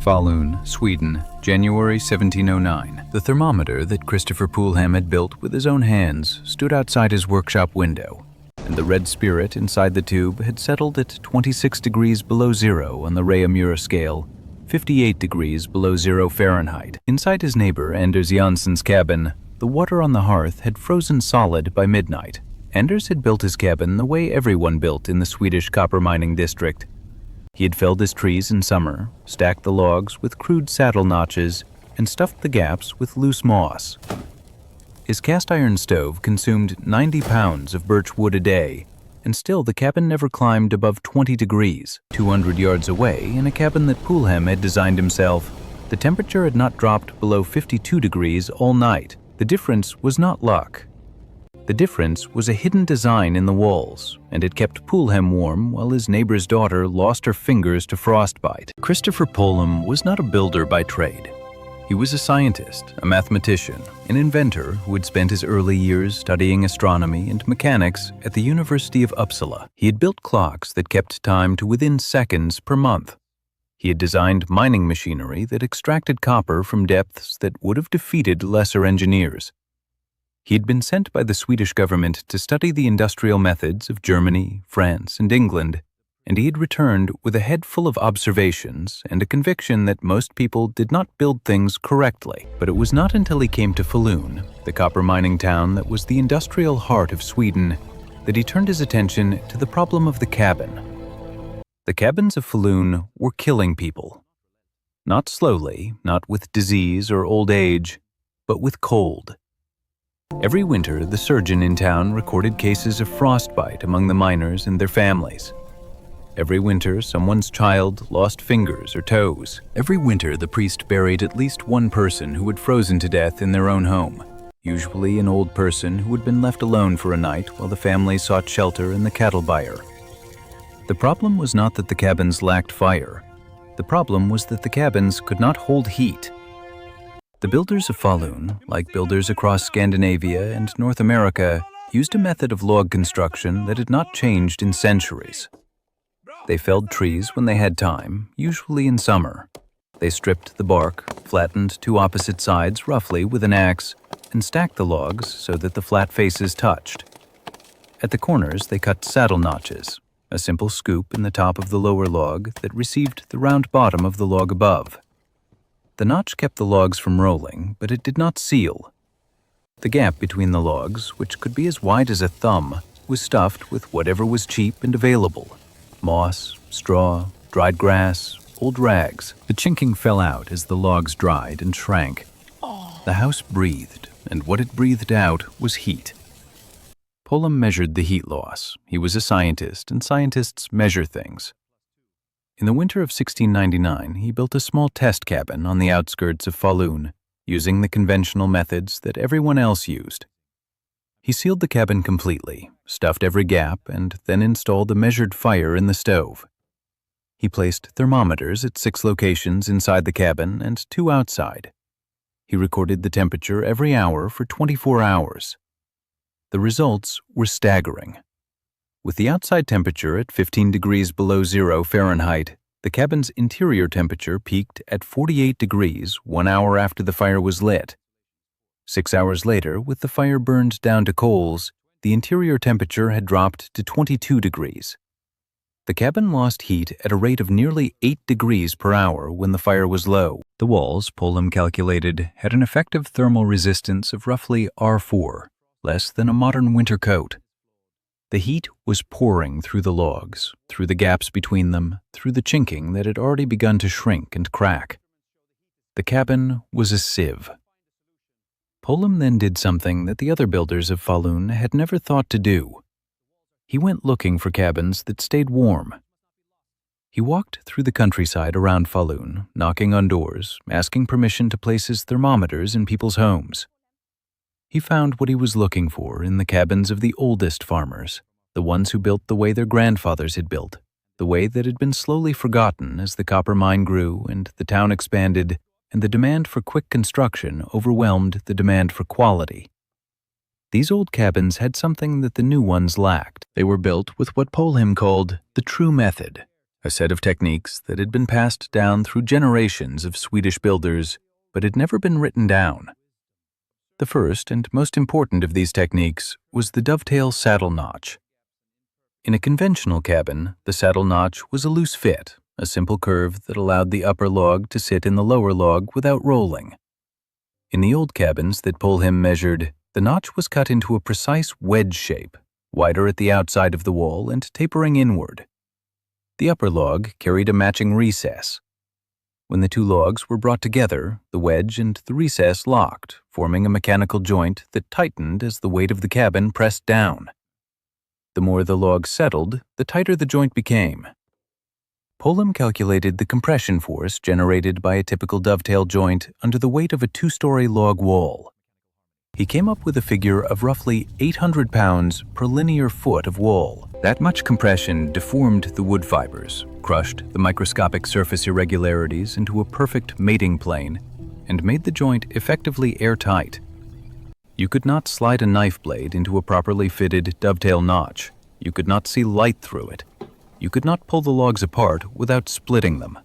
Falun, Sweden, January 1709. The thermometer that Christopher Poolham had built with his own hands stood outside his workshop window, and the red spirit inside the tube had settled at 26 degrees below zero on the Reaumur scale, 58 degrees below zero Fahrenheit. Inside his neighbor Anders Jansson's cabin, the water on the hearth had frozen solid by midnight. Anders had built his cabin the way everyone built in the Swedish copper mining district. He had felled his trees in summer, stacked the logs with crude saddle notches, and stuffed the gaps with loose moss. His cast-iron stove consumed 90 pounds of birch wood a day, and still the cabin never climbed above 20 degrees. 200 yards away, in a cabin that Poolham had designed himself, the temperature had not dropped below 52 degrees all night. The difference was not luck. The difference was a hidden design in the walls, and it kept Poolham warm while his neighbor's daughter lost her fingers to frostbite. Christopher Poolham was not a builder by trade. He was a scientist, a mathematician, an inventor who had spent his early years studying astronomy and mechanics at the University of Uppsala. He had built clocks that kept time to within seconds per month. He had designed mining machinery that extracted copper from depths that would have defeated lesser engineers. He had been sent by the Swedish government to study the industrial methods of Germany, France, and England, and he had returned with a head full of observations and a conviction that most people did not build things correctly. But it was not until he came to Falun, the copper mining town that was the industrial heart of Sweden, that he turned his attention to the problem of the cabin. The cabins of Falun were killing people. Not slowly, not with disease or old age, but with cold. Every winter, the surgeon in town recorded cases of frostbite among the miners and their families. Every winter, someone's child lost fingers or toes. Every winter, the priest buried at least one person who had frozen to death in their own home, usually an old person who had been left alone for a night while the family sought shelter in the cattle byre. The problem was not that the cabins lacked fire. The problem was that the cabins could not hold heat. The builders of Falun, like builders across Scandinavia and North America, used a method of log construction that had not changed in centuries. They felled trees when they had time, usually in summer. They stripped the bark, flattened two opposite sides roughly with an axe, and stacked the logs so that the flat faces touched. At the corners, they cut saddle notches, a simple scoop in the top of the lower log that received the round bottom of the log above. The notch kept the logs from rolling, but it did not seal. The gap between the logs, which could be as wide as a thumb, was stuffed with whatever was cheap and available: moss, straw, dried grass, old rags. The chinking fell out as the logs dried and shrank. The house breathed, and what it breathed out was heat. Poolham measured the heat loss. He was a scientist, and scientists measure things. In the winter of 1699, he built a small test cabin on the outskirts of Falun, using the conventional methods that everyone else used. He sealed the cabin completely, stuffed every gap, and then installed a measured fire in the stove. He placed thermometers at 6 locations inside the cabin and 2 outside. He recorded the temperature every hour for 24 hours. The results were staggering. With the outside temperature at 15 degrees below zero Fahrenheit, the cabin's interior temperature peaked at 48 degrees 1 hour after the fire was lit. 6 hours later, with the fire burned down to coals, the interior temperature had dropped to 22 degrees. The cabin lost heat at a rate of nearly 8 degrees per hour when the fire was low. The walls, Poolham calculated, had an effective thermal resistance of roughly R4, less than a modern winter coat. The heat was pouring through the logs, through the gaps between them, through the chinking that had already begun to shrink and crack. The cabin was a sieve. Poolham then did something that the other builders of Falun had never thought to do. He went looking for cabins that stayed warm. He walked through the countryside around Falun, knocking on doors, asking permission to place his thermometers in people's homes. He found what he was looking for in the cabins of the oldest farmers, the ones who built the way their grandfathers had built, the way that had been slowly forgotten as the copper mine grew and the town expanded, and the demand for quick construction overwhelmed the demand for quality. These old cabins had something that the new ones lacked. They were built with what Poolham called the true method, a set of techniques that had been passed down through generations of Swedish builders but had never been written down. The first and most important of these techniques was the dovetail saddle notch. In a conventional cabin, the saddle notch was a loose fit, a simple curve that allowed the upper log to sit in the lower log without rolling. In the old cabins that Polhem measured, the notch was cut into a precise wedge shape, wider at the outside of the wall and tapering inward. The upper log carried a matching recess. When the two logs were brought together, the wedge and the recess locked, forming a mechanical joint that tightened as the weight of the cabin pressed down. The more the log settled, the tighter the joint became. Polhem calculated the compression force generated by a typical dovetail joint under the weight of a two-story log wall. He came up with a figure of roughly 800 pounds per linear foot of wall. That much compression deformed the wood fibers, crushed the microscopic surface irregularities into a perfect mating plane, and made the joint effectively airtight. You could not slide a knife blade into a properly fitted dovetail notch. You could not see light through it. You could not pull the logs apart without splitting them.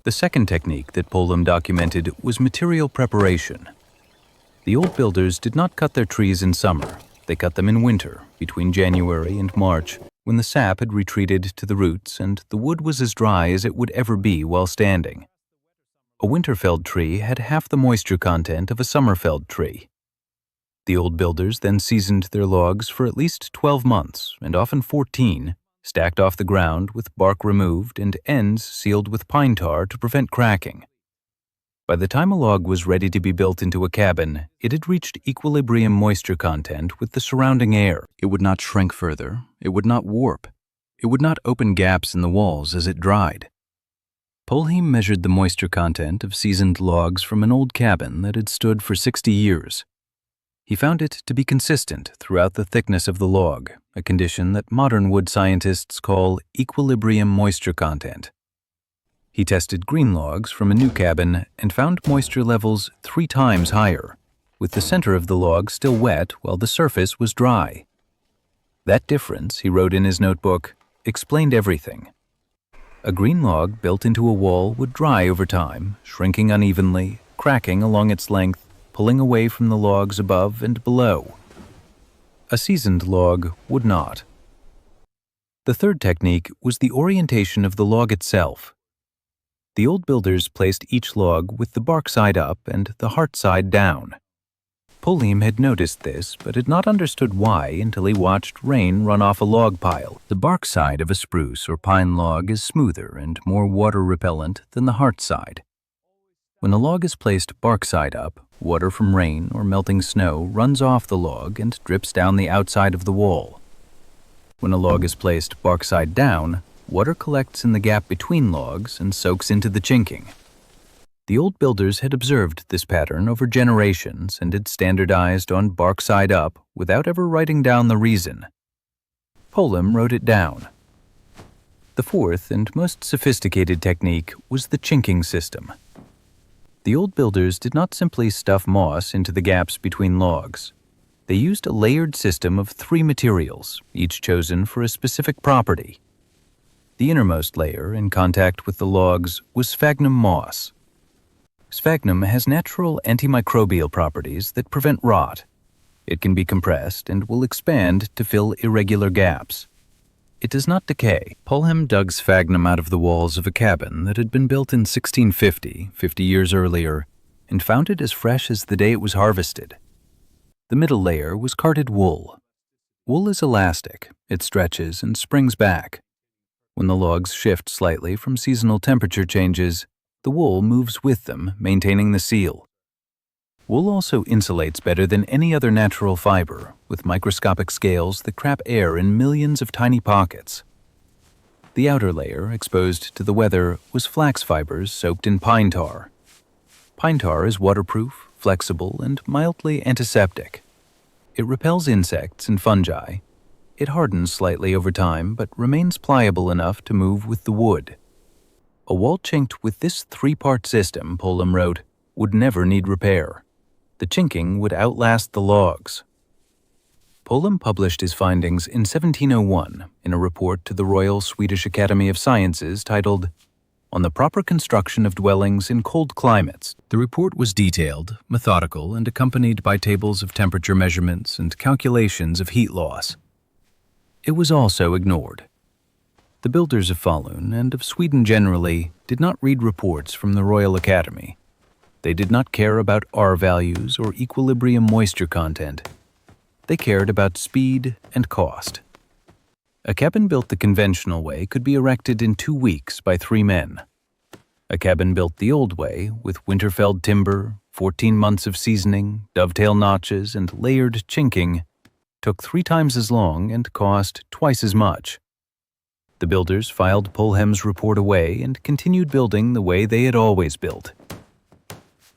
The second technique that Polhem documented was material preparation. The old builders did not cut their trees in summer. They cut them in winter, between January and March, when the sap had retreated to the roots and the wood was as dry as it would ever be while standing. A winter-felled tree had half the moisture content of a summer-felled tree. The old builders then seasoned their logs for at least 12 months, and often 14, stacked off the ground with bark removed and ends sealed with pine tar to prevent cracking. By the time a log was ready to be built into a cabin, it had reached equilibrium moisture content with the surrounding air. It would not shrink further, it would not warp, it would not open gaps in the walls as it dried. Polhem measured the moisture content of seasoned logs from an old cabin that had stood for 60 years. He found it to be consistent throughout the thickness of the log, a condition that modern wood scientists call equilibrium moisture content. He tested green logs from a new cabin and found moisture levels 3 times higher, with the center of the log still wet while the surface was dry. That difference, he wrote in his notebook, explained everything. A green log built into a wall would dry over time, shrinking unevenly, cracking along its length, pulling away from the logs above and below. A seasoned log would not. The third technique was the orientation of the log itself. The old builders placed each log with the bark side up and the heart side down. Polhem had noticed this, but had not understood why until he watched rain run off a log pile. The bark side of a spruce or pine log is smoother and more water repellent than the heart side. When a log is placed bark side up, water from rain or melting snow runs off the log and drips down the outside of the wall. When a log is placed bark side down, water collects in the gap between logs and soaks into the chinking. The old builders had observed this pattern over generations and had standardized on bark side up without ever writing down the reason. Polhem wrote it down. The fourth and most sophisticated technique was the chinking system. The old builders did not simply stuff moss into the gaps between logs. They used a layered system of 3 materials, each chosen for a specific property. The innermost layer, in contact with the logs, was sphagnum moss. Sphagnum has natural antimicrobial properties that prevent rot. It can be compressed and will expand to fill irregular gaps. It does not decay. Polhem dug sphagnum out of the walls of a cabin that had been built in 1650, 50 years earlier, and found it as fresh as the day it was harvested. The middle layer was carded wool. Wool is elastic. It stretches and springs back. When the logs shift slightly from seasonal temperature changes, the wool moves with them, maintaining the seal. Wool also insulates better than any other natural fiber, with microscopic scales that trap air in millions of tiny pockets. The outer layer, exposed to the weather, was flax fibers soaked in pine tar. Pine tar is waterproof, flexible, and mildly antiseptic. It repels insects and fungi. It hardens slightly over time, but remains pliable enough to move with the wood. A wall chinked with this 3-part system, Polhem wrote, would never need repair. The chinking would outlast the logs. Polhem published his findings in 1701 in a report to the Royal Swedish Academy of Sciences titled On the Proper Construction of Dwellings in Cold Climates. The report was detailed, methodical, and accompanied by tables of temperature measurements and calculations of heat loss. It was also ignored. The builders of Falun and of Sweden generally did not read reports from the Royal Academy. They did not care about R values or equilibrium moisture content. They cared about speed and cost. A cabin built the conventional way could be erected in 2 weeks by 3 men. A cabin built the old way, with winter-felled timber, 14 months of seasoning, dovetail notches, and layered chinking, took 3 times as long and cost twice as much. The builders filed Polhem's report away and continued building the way they had always built.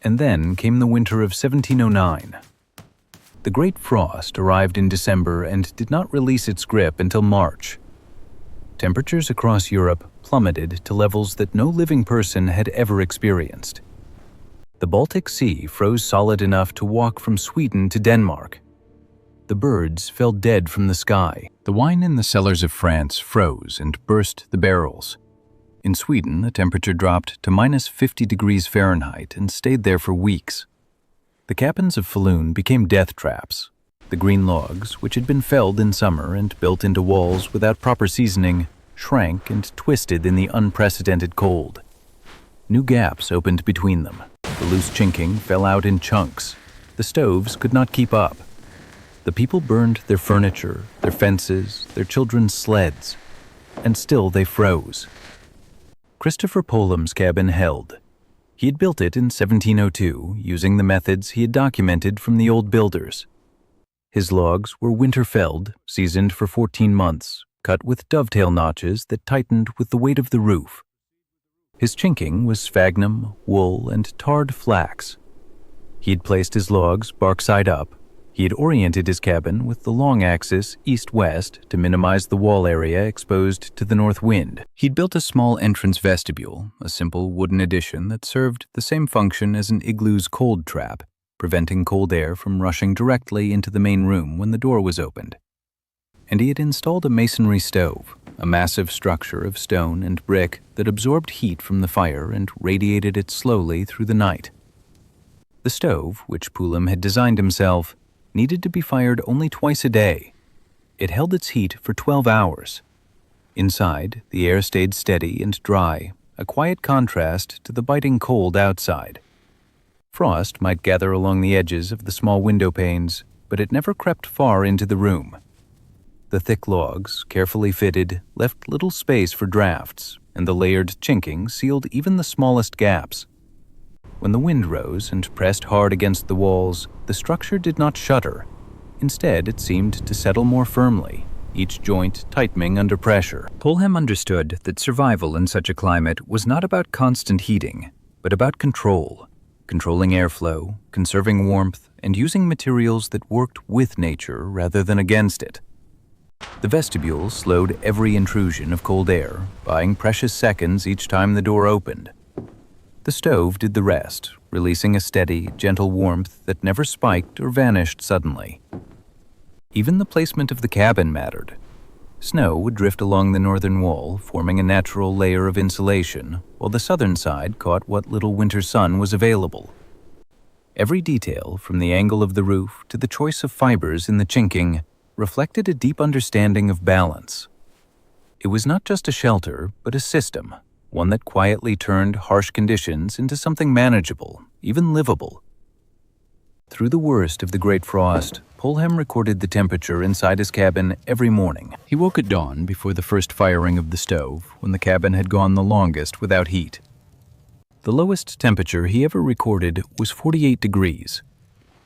And then came the winter of 1709. The Great Frost arrived in December and did not release its grip until March. Temperatures across Europe plummeted to levels that no living person had ever experienced. The Baltic Sea froze solid enough to walk from Sweden to Denmark. The birds fell dead from the sky. The wine in the cellars of France froze and burst the barrels. In Sweden, the temperature dropped to minus 50 degrees Fahrenheit and stayed there for weeks. The cabins of Falun became death traps. The green logs, which had been felled in summer and built into walls without proper seasoning, shrank and twisted in the unprecedented cold. New gaps opened between them. The loose chinking fell out in chunks. The stoves could not keep up. The people burned their furniture, their fences, their children's sleds, and still they froze. Christopher Polhem's cabin held. He had built it in 1702 using the methods he had documented from the old builders. His logs were winter-felled, seasoned for 14 months, cut with dovetail notches that tightened with the weight of the roof. His chinking was sphagnum, wool, and tarred flax. He had placed his logs bark side up. He had oriented his cabin with the long axis east-west to minimize the wall area exposed to the north wind. He'd built a small entrance vestibule, a simple wooden addition that served the same function as an igloo's cold trap, preventing cold air from rushing directly into the main room when the door was opened. And he had installed a masonry stove, a massive structure of stone and brick that absorbed heat from the fire and radiated it slowly through the night. The stove, which Polhem had designed himself, needed to be fired only twice a day. It held its heat for 12 hours. Inside, the air stayed steady and dry, a quiet contrast to the biting cold outside. Frost might gather along the edges of the small window panes, but it never crept far into the room. The thick logs, carefully fitted, left little space for drafts, and the layered chinking sealed even the smallest gaps. When the wind rose and pressed hard against the walls, the structure did not shudder. Instead, it seemed to settle more firmly, each joint tightening under pressure. Polhem understood that survival in such a climate was not about constant heating, but about control, controlling airflow, conserving warmth, and using materials that worked with nature rather than against it. The vestibule slowed every intrusion of cold air, buying precious seconds each time the door opened. The stove did the rest, releasing a steady, gentle warmth that never spiked or vanished suddenly. Even the placement of the cabin mattered. Snow would drift along the northern wall, forming a natural layer of insulation, while the southern side caught what little winter sun was available. Every detail, from the angle of the roof to the choice of fibers in the chinking, reflected a deep understanding of balance. It was not just a shelter, but a system, one that quietly turned harsh conditions into something manageable, even livable. Through the worst of the Great Frost, Polhem recorded the temperature inside his cabin every morning. He woke at dawn before the first firing of the stove, when the cabin had gone the longest without heat. The lowest temperature he ever recorded was 48 degrees.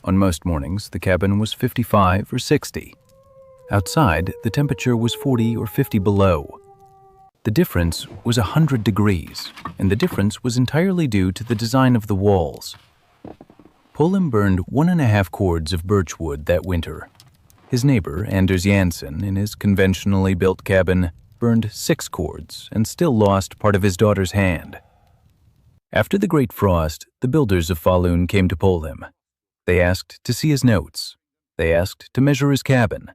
On most mornings, the cabin was 55 or 60. Outside, the temperature was 40 or 50 below. The difference was 100 degrees, and the difference was entirely due to the design of the walls. Polhem burned 1.5 cords of birch wood that winter. His neighbor, Anders Jansen, in his conventionally built cabin, burned 6 cords and still lost part of his daughter's hand. After the Great Frost, the builders of Falun came to Polhem. They asked to see his notes. They asked to measure his cabin.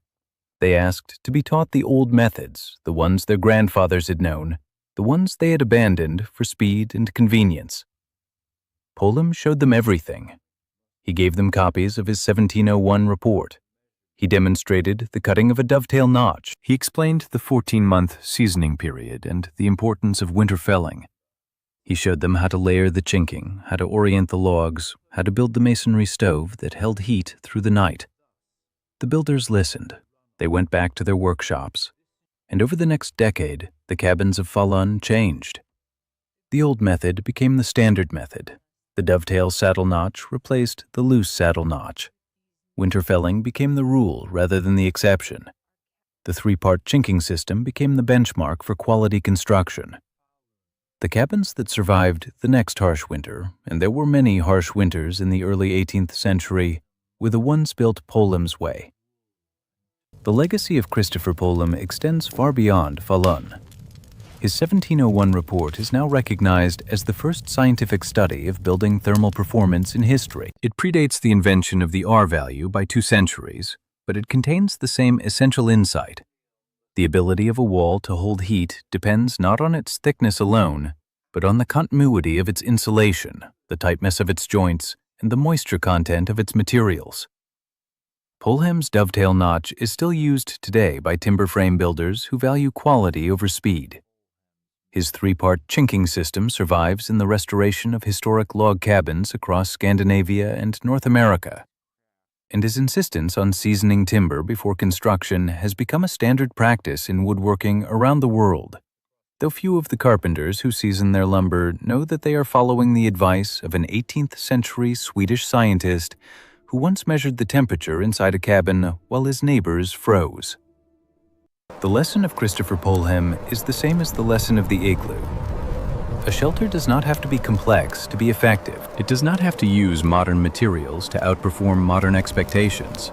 They asked to be taught the old methods, the ones their grandfathers had known, the ones they had abandoned for speed and convenience. Polhem showed them everything. He gave them copies of his 1701 report. He demonstrated the cutting of a dovetail notch. He explained the 14-month seasoning period and the importance of winter felling. He showed them how to layer the chinking, how to orient the logs, how to build the masonry stove that held heat through the night. The builders listened. They went back to their workshops. And over the next decade, the cabins of Falun changed. The old method became the standard method. The dovetail saddle notch replaced the loose saddle notch. Winter felling became the rule rather than the exception. The 3-part chinking system became the benchmark for quality construction. The cabins that survived the next harsh winter, and there were many harsh winters in the early 18th century, were the ones built Polhem's way. The legacy of Christopher Polhem extends far beyond Falun. His 1701 report is now recognized as the first scientific study of building thermal performance in history. It predates the invention of the R value by 2 centuries, but it contains the same essential insight. The ability of a wall to hold heat depends not on its thickness alone, but on the continuity of its insulation, the tightness of its joints, and the moisture content of its materials. Polhem's dovetail notch is still used today by timber frame builders who value quality over speed. His 3-part chinking system survives in the restoration of historic log cabins across Scandinavia and North America, and his insistence on seasoning timber before construction has become a standard practice in woodworking around the world, though few of the carpenters who season their lumber know that they are following the advice of an 18th century Swedish scientist who once measured the temperature inside a cabin while his neighbors froze. The lesson of Christopher Polhem is the same as the lesson of the igloo. A shelter does not have to be complex to be effective. It does not have to use modern materials to outperform modern expectations.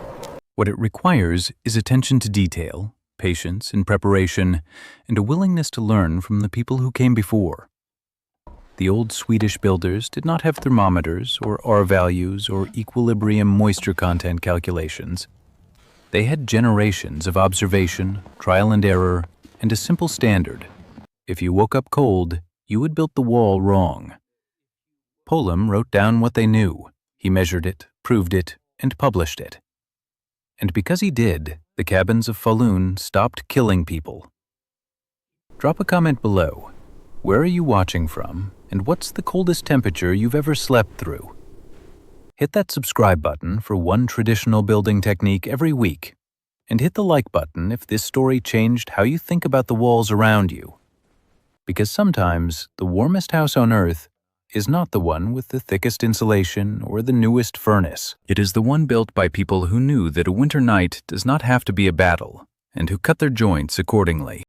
What it requires is attention to detail, patience in preparation, and a willingness to learn from the people who came before. The old Swedish builders did not have thermometers or R values or equilibrium moisture content calculations. They had generations of observation, trial and error, and a simple standard. If you woke up cold, you had built the wall wrong. Polhem wrote down what they knew. He measured it, proved it, and published it. And because he did, the cabins of Falun stopped killing people. Drop a comment below. Where are you watching from, and what's the coldest temperature you've ever slept through? Hit that subscribe button for one traditional building technique every week, and hit the like button if this story changed how you think about the walls around you. Because sometimes the warmest house on earth is not the one with the thickest insulation or the newest furnace. It is the one built by people who knew that a winter night does not have to be a battle, and who cut their joints accordingly.